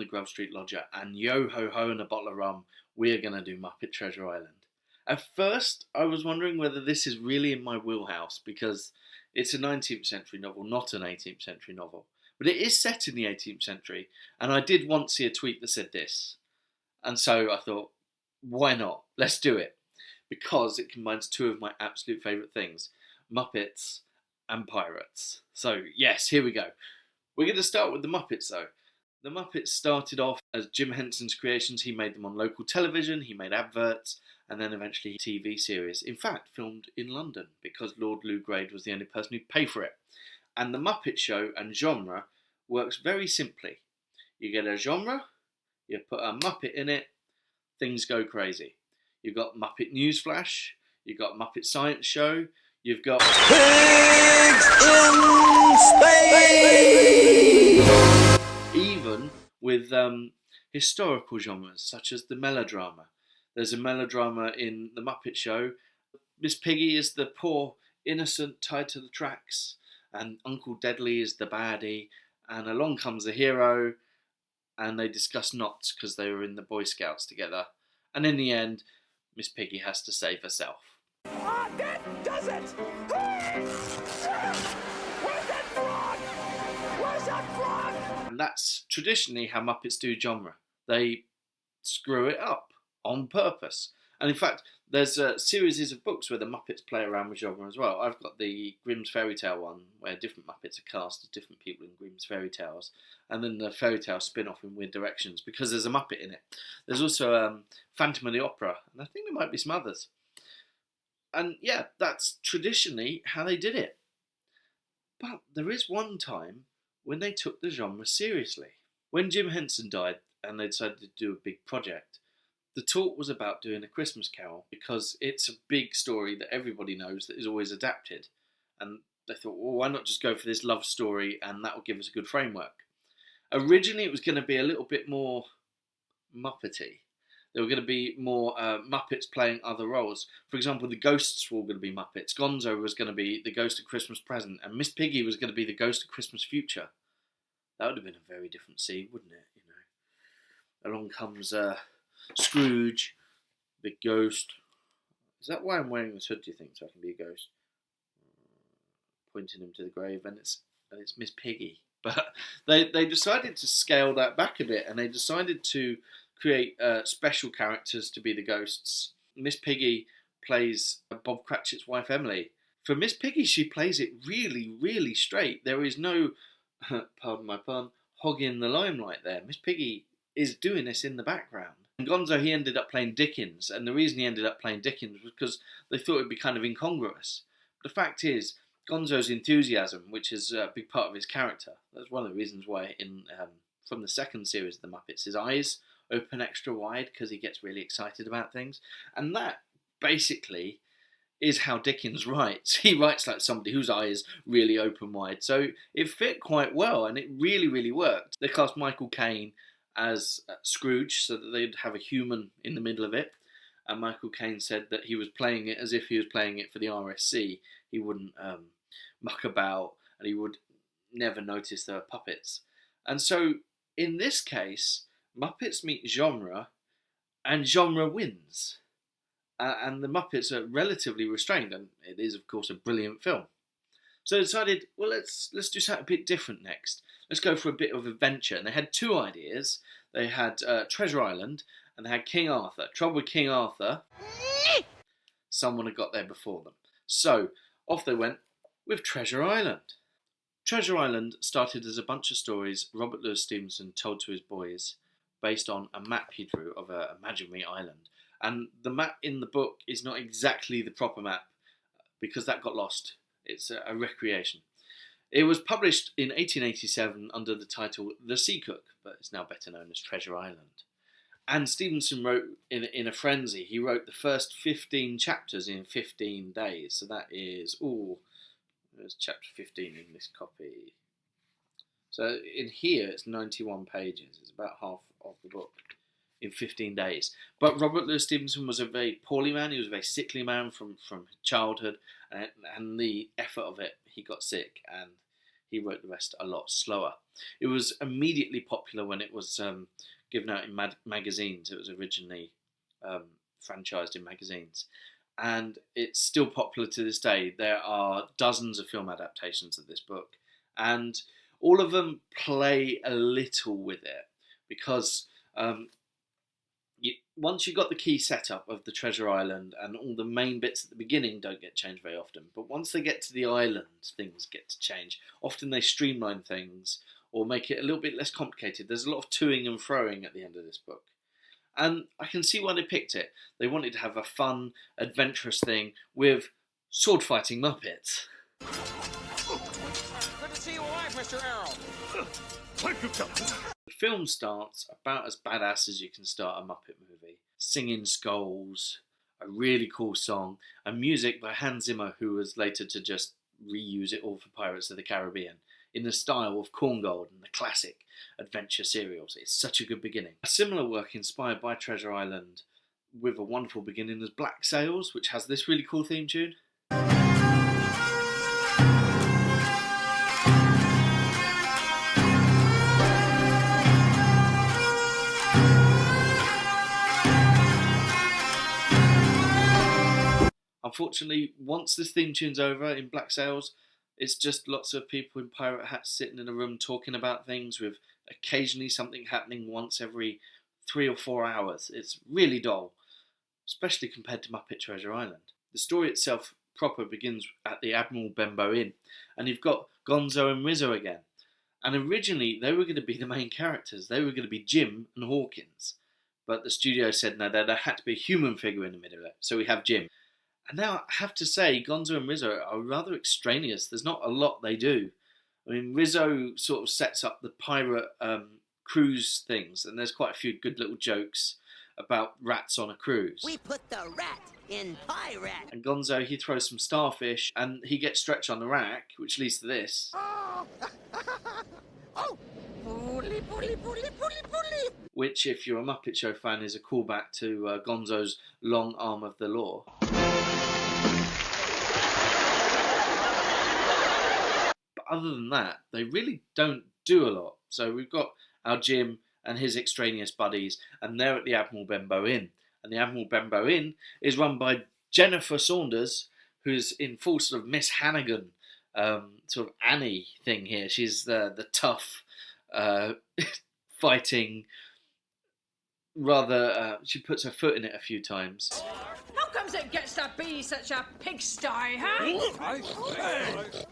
the Grove Street Lodger, and yo ho ho and a bottle of rum, we're going to do Muppet Treasure Island. At first, I was wondering whether this is really in my wheelhouse, because it's a 19th century novel, not an 18th century novel. But it is set in the 18th century, and I did once see a tweet that said this. And so I thought, why not? Let's do it. Because it combines two of my absolute favourite things, Muppets and pirates. So yes, here we go. We're going to start with the Muppets though. The Muppets started off as Jim Henson's creations. He made them on local television, he made adverts, and then eventually TV series. In fact, filmed in London, because Lord Lou Grade was the only person who'd pay for it. And the Muppet Show and genre works very simply. You get a genre, you put a Muppet in it, things go crazy. You've got Muppet Newsflash, you've got Muppet Science Show, you've got Pigs in Space! Even with historical genres, such as the melodrama. There's a melodrama in the Muppet Show. Miss Piggy is the poor innocent tied to the tracks, and Uncle Deadly is the baddie, and along comes the hero, and they discuss knots because they were in the Boy Scouts together. And in the end, Miss Piggy has to save herself. That does it! Where's that frog? Where's that frog? And that's traditionally how Muppets do genre. They screw it up on purpose. And in fact, there's series of books where the Muppets play around with genre as well. I've got the Grimm's Fairy Tale one, where different Muppets are cast as different people in Grimm's Fairy Tales, and then the fairy tale spin-off in weird directions, because there's a Muppet in it. There's also Phantom of the Opera, and I think there might be some others. And yeah, that's traditionally how they did it. But there is one time when they took the genre seriously. When Jim Henson died and they decided to do a big project, the talk was about doing A Christmas Carol, because it's a big story that everybody knows that is always adapted. And they thought, well, why not just go for this love story, and that will give us a good framework. Originally, it was going to be a little bit more Muppety. There were going to be more Muppets playing other roles. For example, the ghosts were all going to be Muppets. Gonzo was going to be the Ghost of Christmas Present, and Miss Piggy was going to be the Ghost of Christmas Future. That would have been a very different scene, wouldn't it? You know, along comes Scrooge, the ghost. Is that why I'm wearing this hood, do you think, so I can be a ghost? Pointing him to the grave, and it's Miss Piggy. But they decided to scale that back a bit, and they decided to create special characters to be the ghosts. Miss Piggy plays Bob Cratchit's wife, Emily. For Miss Piggy, she plays it really, really straight. There is no, pardon my pun, hogging the limelight there. Miss Piggy is doing this in the background. And Gonzo, he ended up playing Dickens, and the reason he ended up playing Dickens was because they thought it would be kind of incongruous. The fact is, Gonzo's enthusiasm, which is a big part of his character, that's one of the reasons why from the second series of the Muppets, his eyes open extra wide because he gets really excited about things. And that basically is how Dickens writes. He writes like somebody whose eyes really open wide. So it fit quite well, and it really, really worked. They cast Michael Caine as Scrooge so that they'd have a human in the middle of it. And Michael Caine said that he was playing it as if he was playing it for the RSC. He wouldn't muck about, and he would never notice there were puppets. And so, in this case, Muppets meet genre, and genre wins. And the Muppets are relatively restrained, and it is, of course, a brilliant film. So they decided, well, let's do something a bit different next. Let's go for a bit of adventure. And they had two ideas. They had Treasure Island, and they had King Arthur. Trouble with King Arthur, someone had got there before them. So off they went with Treasure Island. Treasure Island started as a bunch of stories Robert Louis Stevenson told to his boys based on a map he drew of an imaginary island. And the map in the book is not exactly the proper map because that got lost. It's a recreation. It was published in 1887 under the title The Sea Cook, but it's now better known as Treasure Island. And Stevenson wrote in a frenzy. He wrote the first 15 chapters in 15 days. So that is, there's chapter 15 in this copy. So in here it's 91 pages. It's about half of the book in 15 days. But Robert Louis Stevenson was a very poorly man. He was a very sickly man from childhood. And the effort of it, he got sick and he wrote the rest a lot slower. It was immediately popular when it was given out in magazines. It was originally franchised in magazines. And it's still popular to this day. There are dozens of film adaptations of this book. And all of them play a little with it. Because once you've got the key setup of the Treasure Island and all the main bits at the beginning don't get changed very often, but once they get to the island, things get to change. Often they streamline things or make it a little bit less complicated. There's a lot of toing and froing at the end of this book. And I can see why they picked it. They wanted to have a fun, adventurous thing with sword fighting Muppets. Good to see you alive, Mr. Arrow. Thank you, Captain. The film starts about as badass as you can start a Muppet movie. Singing skulls, a really cool song, and music by Hans Zimmer, who was later to just reuse it all for Pirates of the Caribbean, in the style of Korngold and the classic adventure serials. It's such a good beginning. A similar work inspired by Treasure Island with a wonderful beginning is Black Sails, which has this really cool theme tune. Unfortunately, once this theme tune's over in Black Sails, it's just lots of people in pirate hats sitting in a room talking about things, with occasionally something happening once every 3 or 4 hours. It's really dull, especially compared to Muppet Treasure Island. The story itself proper begins at the Admiral Benbow Inn, and you've got Gonzo and Rizzo again. And originally, they were going to be the main characters. They were going to be Jim and Hawkins. But the studio said no, there had to be a human figure in the middle of it, so we have Jim. And now I have to say, Gonzo and Rizzo are rather extraneous. There's not a lot they do. I mean, Rizzo sort of sets up the pirate cruise things, and there's quite a few good little jokes about rats on a cruise. We put the rat in pirate. And Gonzo, he throws some starfish, and he gets stretched on the rack, which leads to this. Oh! Oh! Bully, bully, bully, bully, bully! Which, if you're a Muppet Show fan, is a callback to Gonzo's long arm of the law. Other than that, they really don't do a lot. So we've got our Jim and his extraneous buddies, and they're at the Admiral Benbow Inn. And the Admiral Benbow Inn is run by Jennifer Saunders, who's in full sort of Miss Hannigan, sort of Annie thing here. She's the tough, fighting, rather, she puts her foot in it a few times. How comes it gets to be such a pigsty, huh?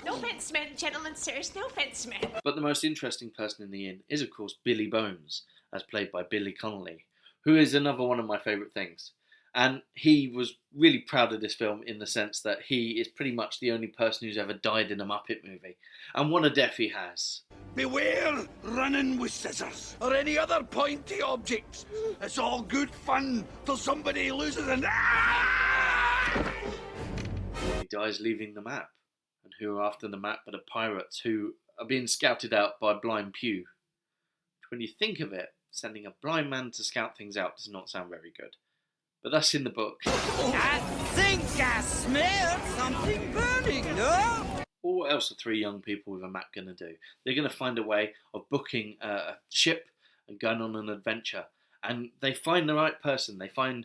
No offence meant, gentlemen, sirs, no offence meant. But the most interesting person in the inn is, of course, Billy Bones, as played by Billy Connolly, who is another one of my favourite things. And he was really proud of this film in the sense that he is pretty much the only person who's ever died in a Muppet movie. And what a death he has. Beware running with scissors or any other pointy objects. It's all good fun till somebody loses an... He dies leaving the map. And who are after the map but the pirates who are being scouted out by Blind Pew. When you think of it, sending a blind man to scout things out does not sound very good. But that's in the book. I think I smell something burning, no? Or what else are 3 young people with a map going to do? They're going to find a way of booking a ship and going on an adventure. And they find the right person. They find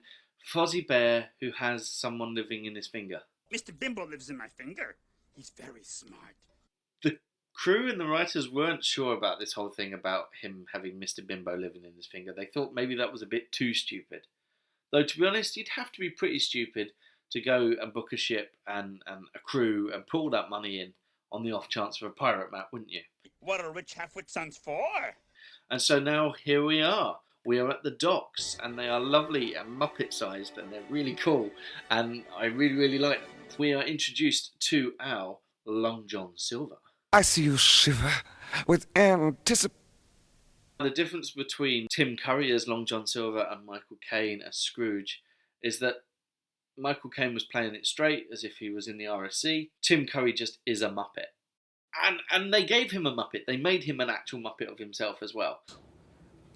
Fozzie Bear, who has someone living in his finger. Mr. Bimbo lives in my finger. He's very smart. The crew and the writers weren't sure about this whole thing about him having Mr. Bimbo living in his finger. They thought maybe that was a bit too stupid. Though, to be honest, you'd have to be pretty stupid to go and book a ship and a crew and put all that money in on the off chance of a pirate map, wouldn't you? What are rich half-wit sons for? And so now here we are. We are at the docks, and they are lovely and Muppet-sized, and they're really cool, and I really, really like them. We are introduced to our Long John Silver. I see you shiver with anticipation. The difference between Tim Curry as Long John Silver and Michael Caine as Scrooge is that Michael Caine was playing it straight as if he was in the RSC. Tim Curry just is a Muppet. And they gave him a Muppet. They made him an actual Muppet of himself as well.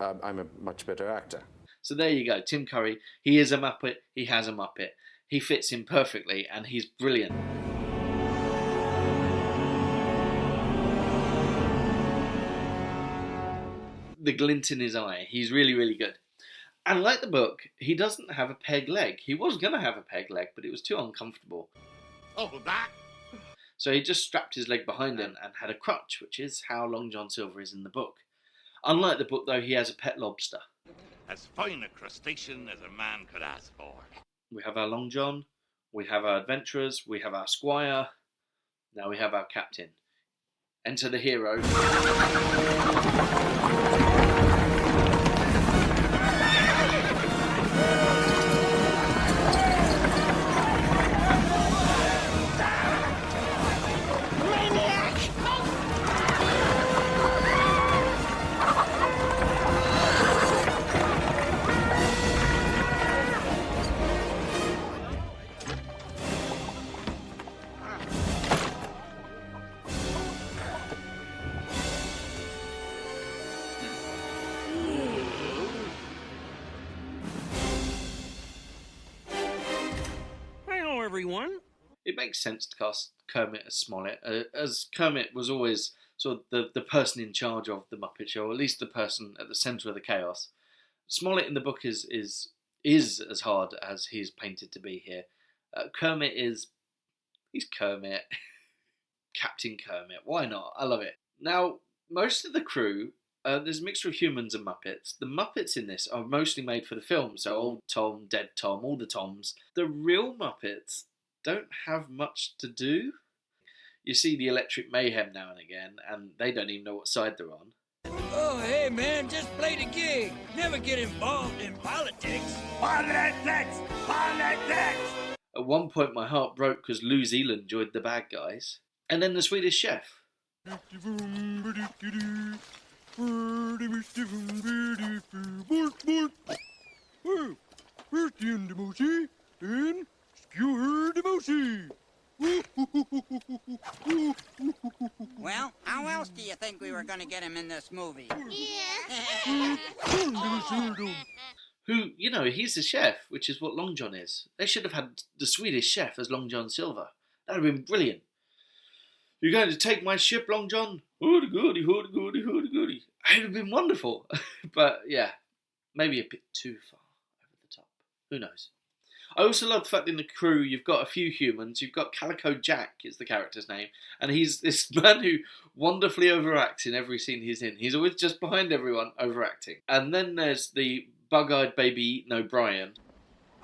I'm a much better actor. So there you go. Tim Curry, he is a Muppet. He has a Muppet. He fits in perfectly and he's brilliant. the glint in his eye. He's really, really good. And like the book, he doesn't have a peg leg. He was going to have a peg leg, but it was too uncomfortable. Oh, that? So he just strapped his leg behind him and had a crutch, which is how Long John Silver is in the book. Unlike the book, though, he has a pet lobster. As fine a crustacean as a man could ask for. We have our Long John, we have our adventurers, we have our squire, now we have our captain. Enter the hero. Hello, everyone. It makes sense to cast Kermit as Smollett, as Kermit was always sort of the person in charge of the Muppet Show, or at least the person at the centre of the chaos. Smollett in the book is as hard as he's painted to be here. Kermit he's Kermit. Captain Kermit, why not? I love it. Now, most of the crew, there's a mixture of humans and Muppets. The Muppets in this are mostly made for the film, so Old Tom, Dead Tom, all the Toms. The real Muppets don't have much to do. You see the Electric Mayhem now and again, and they don't even know what side they're on. Oh, hey, man, just play the gig. Never get involved in politics. Politics! Politics! At one point, my heart broke because New Zealand joined the bad guys. And then the Swedish Chef. Well, how else do you think we were going to get him in this movie? Who, you know, he's the chef, which is what Long John is. They should have had the Swedish Chef as Long John Silver. That would have been brilliant. You're going to take my ship, Long John? Hoody goody, hoody goody, hoody goody. It would have been wonderful. But yeah, maybe a bit too far over the top. Who knows? I also love the fact in the crew you've got a few humans. You've got Calico Jack is the character's name. And he's this man who wonderfully overacts in every scene he's in. He's always just behind everyone, overacting. And then there's the bug-eyed baby Eaton O'Brien.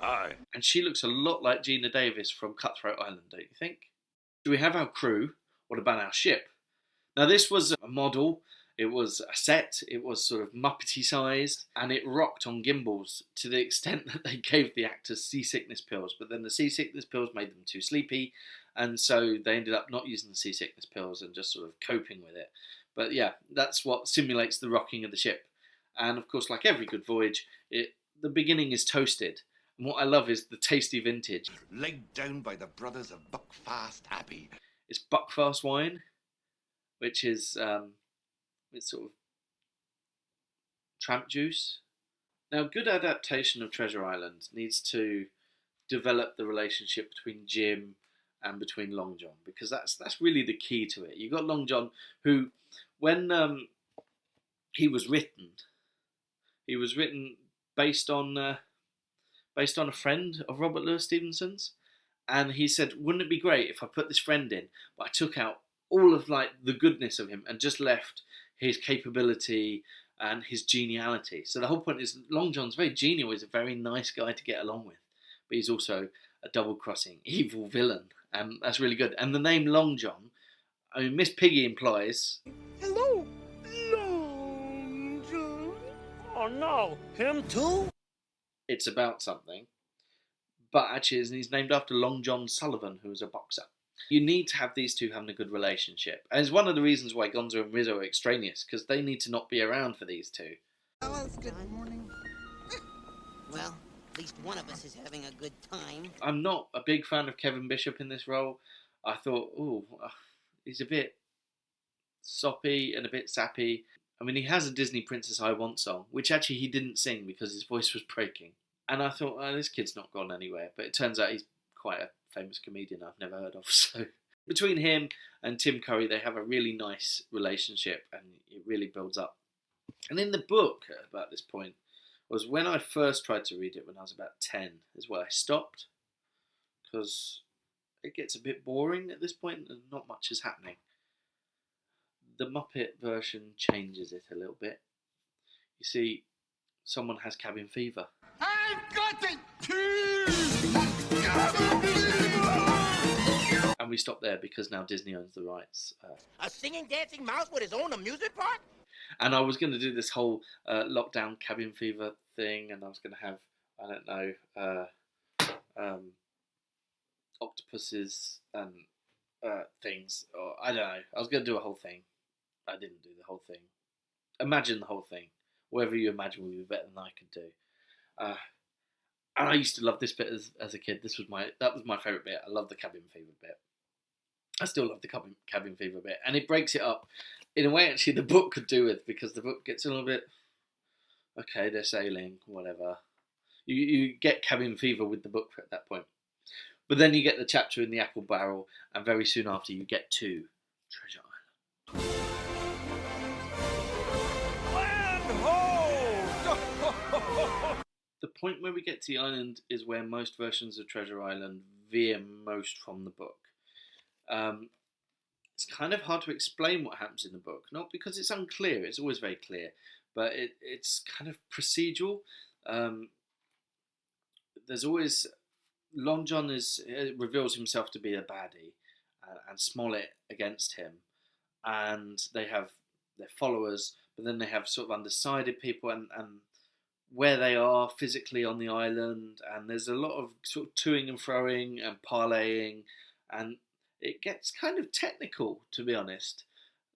Aye. And she looks a lot like Gina Davis from Cutthroat Island, don't you think? Do we have our crew? What about our ship? Now this was a model, it was a set, it was sort of Muppety sized, and it rocked on gimbals to the extent that they gave the actors seasickness pills, but then the seasickness pills made them too sleepy, and so they ended up not using the seasickness pills and just sort of coping with it. But yeah, that's what simulates the rocking of the ship. And of course, like every good voyage, the beginning is toasted. And what I love is the tasty vintage. Laid down by the brothers of Buckfast Abbey. It's Buckfast wine, which is it's sort of tramp juice. Now, a good adaptation of Treasure Island needs to develop the relationship between Jim and between Long John, because that's really the key to it. You've got Long John, who, when he was written based on a friend of Robert Louis Stevenson's. And he said, wouldn't it be great if I put this friend in, but I took out all of like the goodness of him and just left his capability and his geniality. So the whole point is Long John's very genial. He's a very nice guy to get along with, but he's also a double-crossing evil villain, and that's really good. And the name Long John, I mean, Miss Piggy implies. Hello, Long John. Oh no, him too? It's about something. But actually, he's named after Long John Sullivan, who was a boxer. You need to have these two having a good relationship. And it's one of the reasons why Gonzo and Rizzo are extraneous, because they need to not be around for these two. Fellas, good morning. Well, at least one of us is having a good time. I'm not a big fan of Kevin Bishop in this role. I thought, he's a bit soppy and a bit sappy. I mean, he has a Disney Princess I Want song, which actually he didn't sing because his voice was breaking. And I thought, this kid's not gone anywhere. But it turns out he's quite a famous comedian I've never heard of. So between him and Tim Curry, they have a really nice relationship, and it really builds up. And in the book, about this point, was when I first tried to read it when I was about 10, is where I stopped. Because it gets a bit boring at this point and not much is happening. The Muppet version changes it a little bit. You see, someone has cabin fever. I've got it too! And we stop there because now Disney owns the rights. A singing, dancing mouse with his own amusement park? And I was going to do this whole lockdown cabin fever thing, and I was going to have, I don't know, octopuses and things. Or I don't know. I was going to do a whole thing. I didn't do the whole thing. Imagine the whole thing. Whatever you imagine would be better than I could do. And I used to love this bit as a kid. That was my favourite bit. I love the cabin fever bit. I still love the cabin fever bit. And it breaks it up in a way actually the book could do with, because the book gets a little bit, okay, they're sailing, whatever. You get cabin fever with the book at that point. But then you get the chapter in the apple barrel, and very soon after you get to Treasure Island. Land ho! The point where we get to the island is where most versions of Treasure Island veer most from the book. It's kind of hard to explain what happens in the book, not because it's unclear, it's always very clear, but it's kind of procedural. There's always, Long John reveals himself to be a baddie, and Smollett against him, and they have their followers, but then they have sort of undecided people, and where they are physically on the island, and there's a lot of sort of toing and froing and parlaying, and it gets kind of technical, to be honest.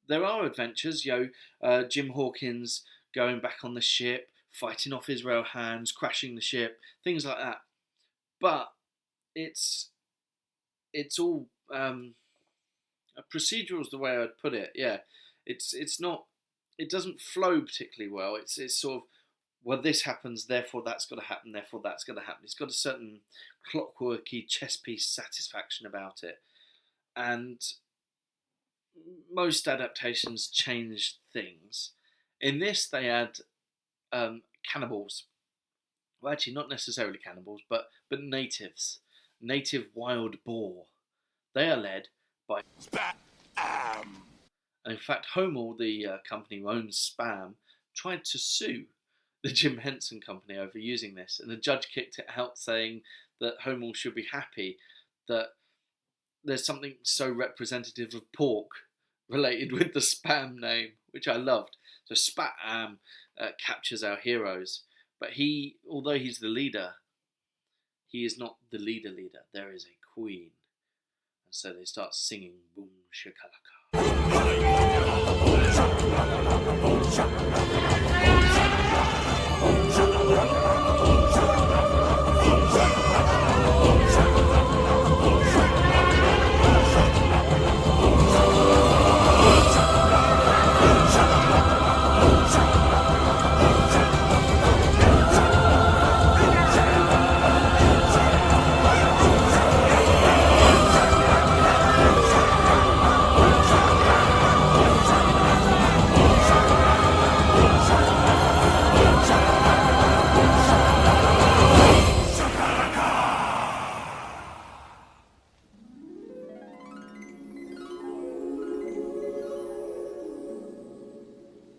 There are adventures, Jim Hawkins going back on the ship, fighting off Israel Hands, crashing the ship, things like that. But it's all procedural is the way I'd put it. Yeah, it's not. It doesn't flow particularly well. It's sort of, well, this happens, therefore that's got to happen, therefore that's got to happen. It's got a certain clockworky chess piece satisfaction about it. And most adaptations change things. In this, they add cannibals. Well, actually, not necessarily cannibals, but natives. Native wild boar. They are led by Spam. And in fact, Homel, the company who owns Spam, tried to sue the Jim Henson Company over using this, and the judge kicked it out, saying that Homel should be happy that there's something so representative of pork related with the Spam name, which I loved. So Spam captures our heroes, but although he's the leader, he is not the leader. There is a queen, and so they start singing Boom Shakalaka.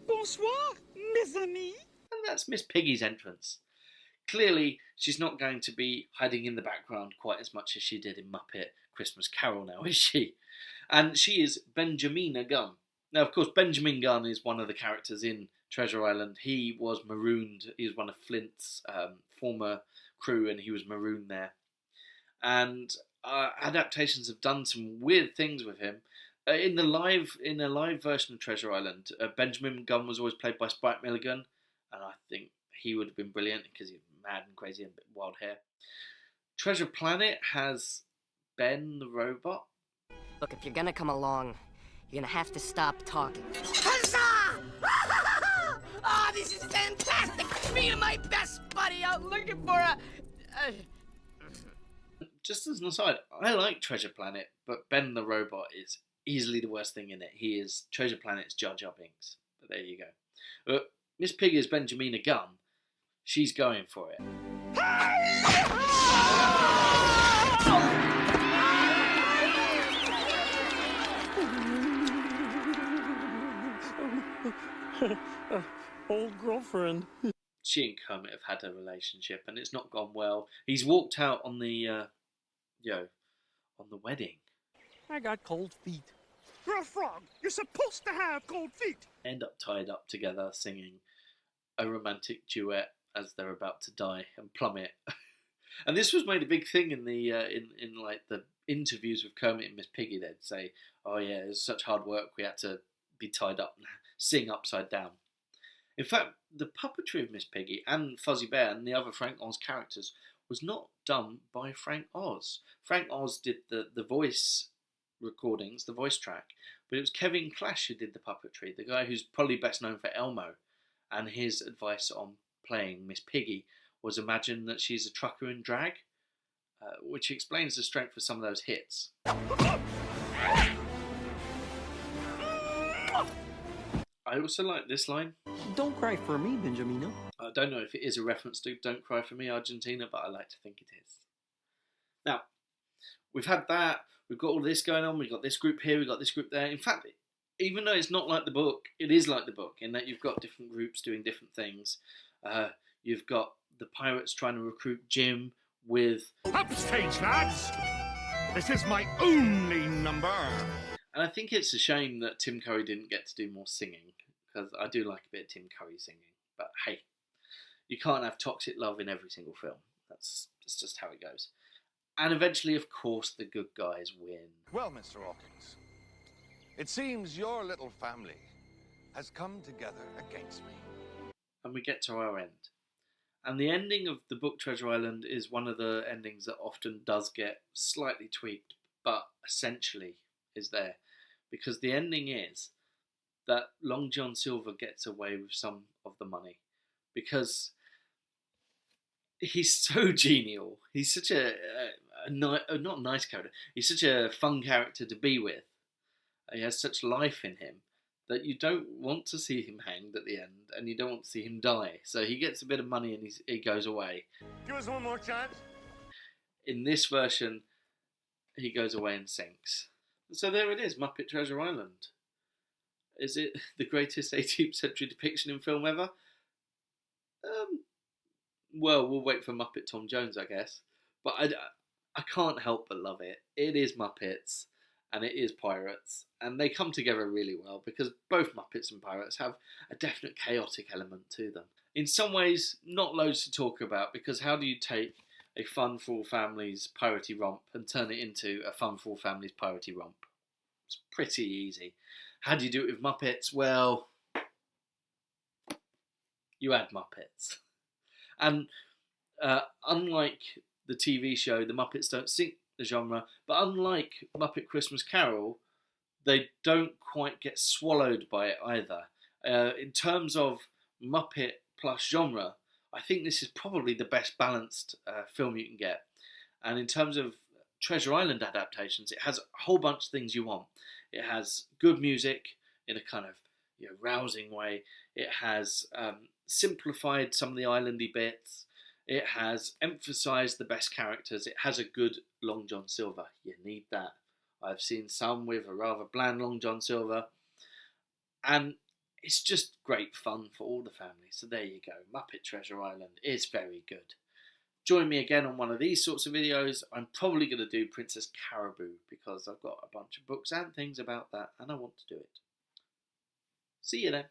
Bonsoir, mes amis. And that's Miss Piggy's entrance. Clearly, she's not going to be hiding in the background quite as much as she did in Muppet Christmas Carol now, is she? And she is Benjamina Gunn. Now, of course, Benjamin Gunn is one of the characters in Treasure Island. He was marooned. He was one of Flint's former crew, and he was marooned there. And adaptations have done some weird things with him. In a live version of Treasure Island, Benjamin Gunn was always played by Spike Milligan, and I think he would have been brilliant because he's mad and crazy and a bit wild hair. Treasure Planet has Ben the robot. Look, if you're gonna come along, you're gonna have to stop talking. Huzzah! Oh, this is fantastic! Me and my best buddy out looking for a... Just as an aside, I like Treasure Planet, but Ben the robot is easily the worst thing in it. He is Treasure Planet's Jar Jar Binks. But there you go. Miss Piggy is Benjamina Gunn. She's going for it. Old girlfriend. She and Kermit have had a relationship, and it's not gone well. He's walked out on the, on the wedding. I got cold feet. You're a frog. You're supposed to have cold feet. End up tied up together, singing a romantic duet as they're about to die and plummet. And this was made a big thing in the in like the interviews with Kermit and Miss Piggy. They'd say, "Oh yeah, it was such hard work. We had to be tied up and sing upside down." In fact, the puppetry of Miss Piggy and Fuzzy Bear and the other Frank Oz characters was not done by Frank Oz. Frank Oz did the voice recordings, the voice track, but it was Kevin Clash who did the puppetry, the guy who's probably best known for Elmo, and his advice on playing Miss Piggy was imagine that she's a trucker in drag, which explains the strength of some of those hits. I also like this line. Don't cry for me, Benjamina. I don't know if it is a reference to Don't Cry For Me, Argentina, but I like to think it is. Now, we've had that, we've got all this going on, we've got this group here, we've got this group there. In fact, even though it's not like the book, it is like the book in that you've got different groups doing different things. You've got the pirates trying to recruit Jim with... Upstage, lads! This is my only number! And I think it's a shame that Tim Curry didn't get to do more singing, because I do like a bit of Tim Curry singing. But hey, you can't have toxic love in every single film. That's just how it goes. And eventually, of course, the good guys win. Well, Mr. Hawkins, it seems your little family has come together against me. And we get to our end. And the ending of the book Treasure Island is one of the endings that often does get slightly tweaked, but essentially is there. Because the ending is that Long John Silver gets away with some of the money. Because he's so genial. He's such not a nice character. He's such a fun character to be with. He has such life in him that you don't want to see him hanged at the end, and you don't want to see him die. So he gets a bit of money and he goes away. Give us one more chance. In this version, he goes away and sinks. So there it is, Muppet Treasure Island. Is it the greatest 18th century depiction in film ever? Well, we'll wait for Muppet Tom Jones, I guess. But I can't help but love it. It is Muppets, and it is pirates, and they come together really well because both Muppets and pirates have a definite chaotic element to them. In some ways, not loads to talk about, because how do you take a fun for all families piratey romp and turn it into a fun for all families piratey romp? It's pretty easy. How do you do it with Muppets? Well, you add Muppets. And unlike the TV show, the Muppets don't sink the genre, but unlike Muppet Christmas Carol, they don't quite get swallowed by it either. In terms of Muppet plus genre, I think this is probably the best balanced film you can get. And in terms of Treasure Island adaptations, it has a whole bunch of things you want. It has good music in a kind of rousing way. It has simplified some of the islandy bits. It has emphasised the best characters. It has a good Long John Silver. You need that. I've seen some with a rather bland Long John Silver. And it's just great fun for all the families. So there you go. Muppet Treasure Island is very good. Join me again on one of these sorts of videos. I'm probably going to do Princess Caraboo because I've got a bunch of books and things about that and I want to do it. See you then.